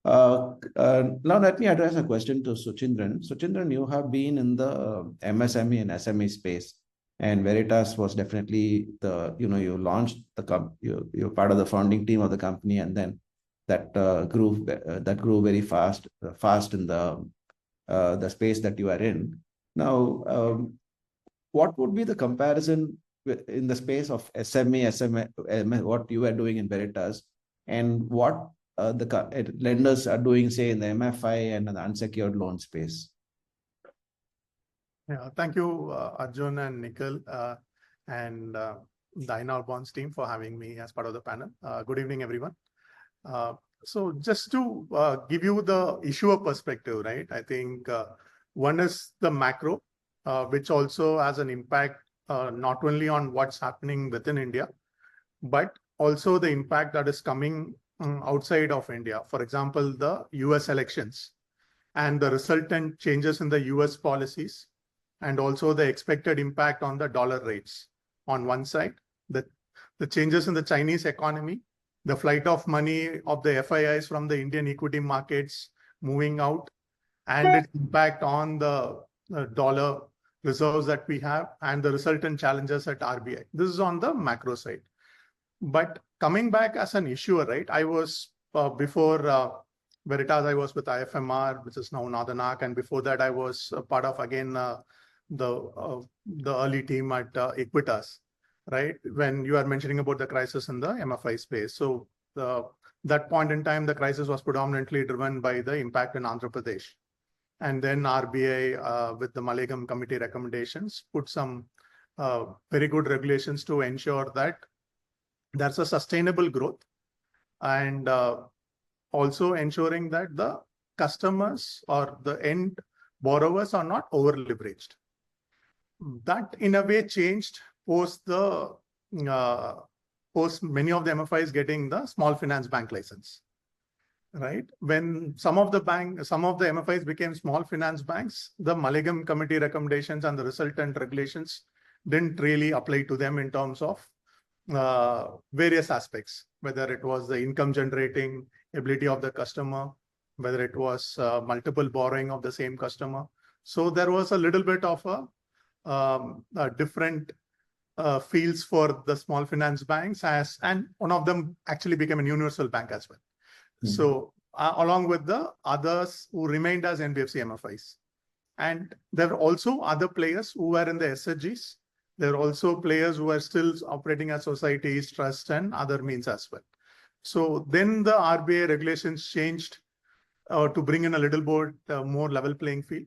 Now let me address a question to Suchindran. Suchindran, you have been in the MSME and SME space, and Veritas was definitely you launched you're part of the founding team of the company, and then that grew very fast in the space that you are in. Now, what would be the comparison in the space of SME, what you are doing in Veritas, and what the lenders are doing, say, in the MFI and the unsecured loan space? Yeah, thank you, Arjun and Nikhil, and the INRBonds team for having me as part of the panel. Good evening, everyone. So just to give you the issuer perspective, right? I think one is the macro, which also has an impact not only on what's happening within India, but also the impact that is coming outside of India. For example, the US elections and the resultant changes in the US policies, and also the expected impact on the dollar rates on one side, the changes in the Chinese economy, the flight of money of the FIIs from the Indian equity markets moving out, and its impact on the dollar reserves that we have, and the resultant challenges at RBI. This is on the macro side. But coming back as an issuer, right? I was before Veritas, I was with IFMR, which is now Northern Arc, and before that, I was part of again the early team at Equitas, right? When you are mentioning about the crisis in the MFI space, so that point in time, the crisis was predominantly driven by the impact in Andhra Pradesh, and then RBI with the Malagam committee recommendations put some very good regulations to ensure that there's a sustainable growth, and also ensuring that the customers or the end borrowers are not over leveraged. That in a way changed post many of the MFIs getting the small finance bank license, right? When some of the MFIs became small finance banks, the Malagam committee recommendations and the resultant regulations didn't really apply to them in terms of various aspects, whether it was the income generating ability of the customer, whether it was multiple borrowing of the same customer. So there was a little bit of a different fields for the small finance banks, and one of them actually became a universal bank as well. Mm-hmm. So along with the others who remained as NBFC MFIs. And there were also other players who were in the SHGs. There are also players who are still operating as societies, trusts, and other means as well. So then the RBI regulations changed to bring in a little bit more level playing field.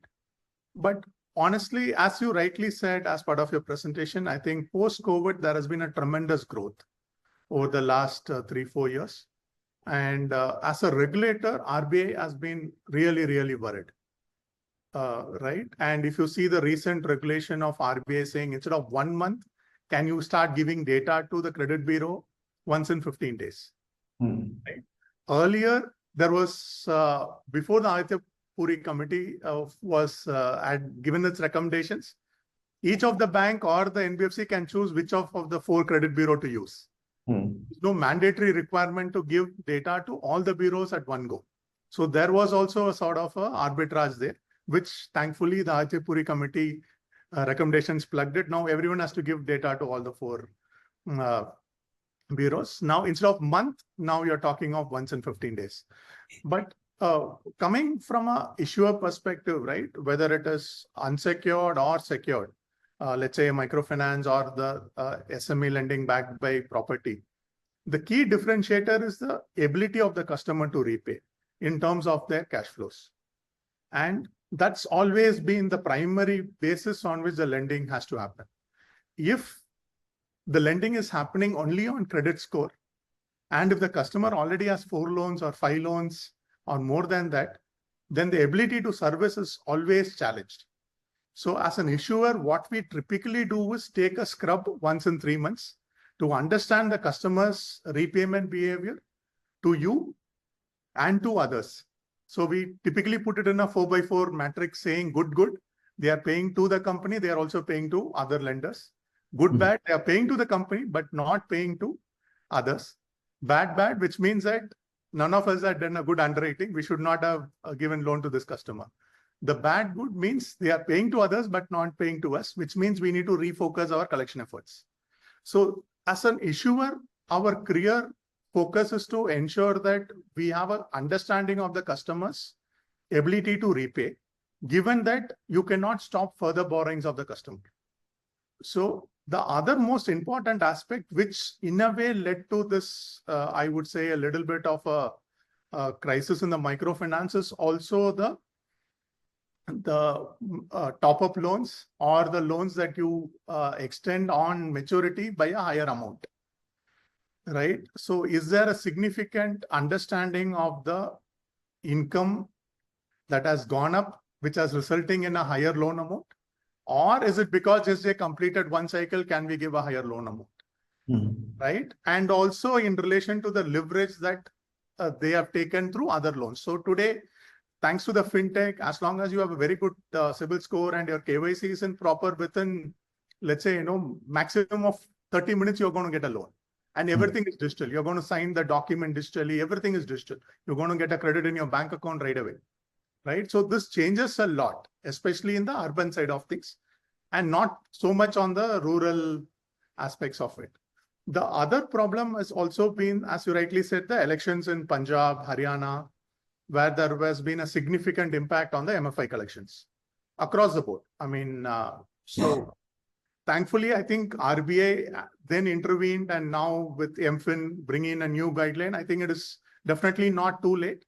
But honestly, as you rightly said as part of your presentation, I think post-COVID, there has been a tremendous growth over the last 3-4 years. And as a regulator, RBI has been really, really worried. Right? And if you see the recent regulation of RBI saying instead of 1 month, can you start giving data to the credit bureau once in 15 days? Right? Earlier, there was, before the Aditya Puri committee had given its recommendations, each of the bank or the NBFC can choose which of the 4 credit bureau to use. There's no mandatory requirement to give data to all the bureaus at one go. So there was also a sort of a arbitrage there, which thankfully the Aditya Puri committee recommendations plugged it. Now everyone has to give data to all the 4 bureaus. Now instead of month, now you're talking of once in 15 days. But coming from a issuer perspective, right, whether it is unsecured or secured, let's say a microfinance or the SME lending backed by property, the key differentiator is the ability of the customer to repay in terms of their cash flows. And that's always been the primary basis on which the lending has to happen. If the lending is happening only on credit score, and if the customer already has 4 loans or 5 loans or more than that, then the ability to service is always challenged. So as an issuer, what we typically do is take a scrub once in 3 months to understand the customer's repayment behavior to you and to others. So we typically put it in a 4x4 matrix saying good, good. They are paying to the company. They are also paying to other lenders. Good, bad, they are paying to the company, but not paying to others. Bad, bad, which means that none of us had done a good underwriting. We should not have given loan to this customer. The bad good means they are paying to others, but not paying to us, which means we need to refocus our collection efforts. So as an issuer, our clear focus is to ensure that we have an understanding of the customer's ability to repay, given that you cannot stop further borrowings of the customer. So the other most important aspect, which in a way led to this, I would say a little bit of a crisis in the microfinance, is also the top-up loans or the loans that you extend on maturity by a higher amount, right? So is there a significant understanding of the income that has gone up, which is resulting in a higher loan amount? Or is it because just they completed one cycle, can we give a higher loan amount, right? And also in relation to the leverage that they have taken through other loans. So today, thanks to the fintech, as long as you have a very good CIBIL score and your KYC is in proper within, let's say, maximum of 30 minutes, you're going to get a loan. And everything is digital. You're going to sign the document digitally. Everything is digital. You're going to get a credit in your bank account right away, right? So this changes a lot, especially in the urban side of things, and not so much on the rural aspects of it. The other problem has also been, as you rightly said, the elections in Punjab, Haryana, where there has been a significant impact on the MFI collections across the board. I mean, so thankfully, I think RBI then intervened, and now with MFIN bringing in a new guideline, I think it is definitely not too late.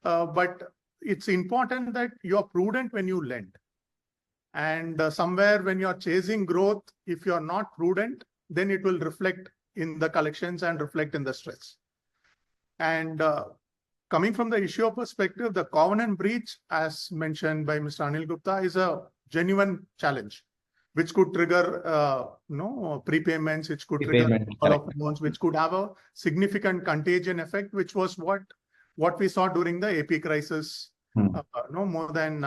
But it's important that you are prudent when you lend. And somewhere when you're chasing growth, if you're not prudent, then it will reflect in the collections and reflect in the stress. And coming from the issuer perspective, the covenant breach, as mentioned by Mr. Anil Gupta, is a genuine challenge, which could trigger prepayments, which could trigger all of loans, which could have a significant contagion effect, which was what we saw during the AP crisis more than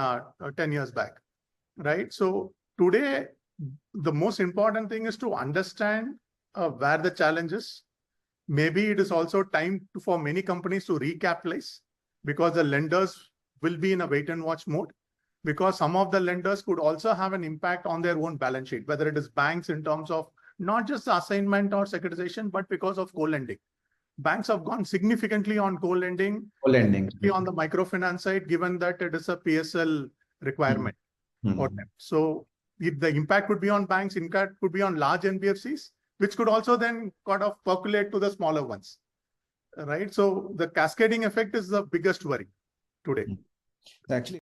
10 years back. Right. So today, the most important thing is to understand where the challenge is. Maybe it is also time for many companies to recapitalize, because the lenders will be in a wait and watch mode, because some of the lenders could also have an impact on their own balance sheet, whether it is banks in terms of not just the assignment or securitization, but because of co-lending. Banks have gone significantly on co-lending on the microfinance side, given that it is a PSL requirement. So if the impact could be on banks, impact could be on large NBFCs, which could also then kind of percolate to the smaller ones, right? So the cascading effect is the biggest worry today. Actually,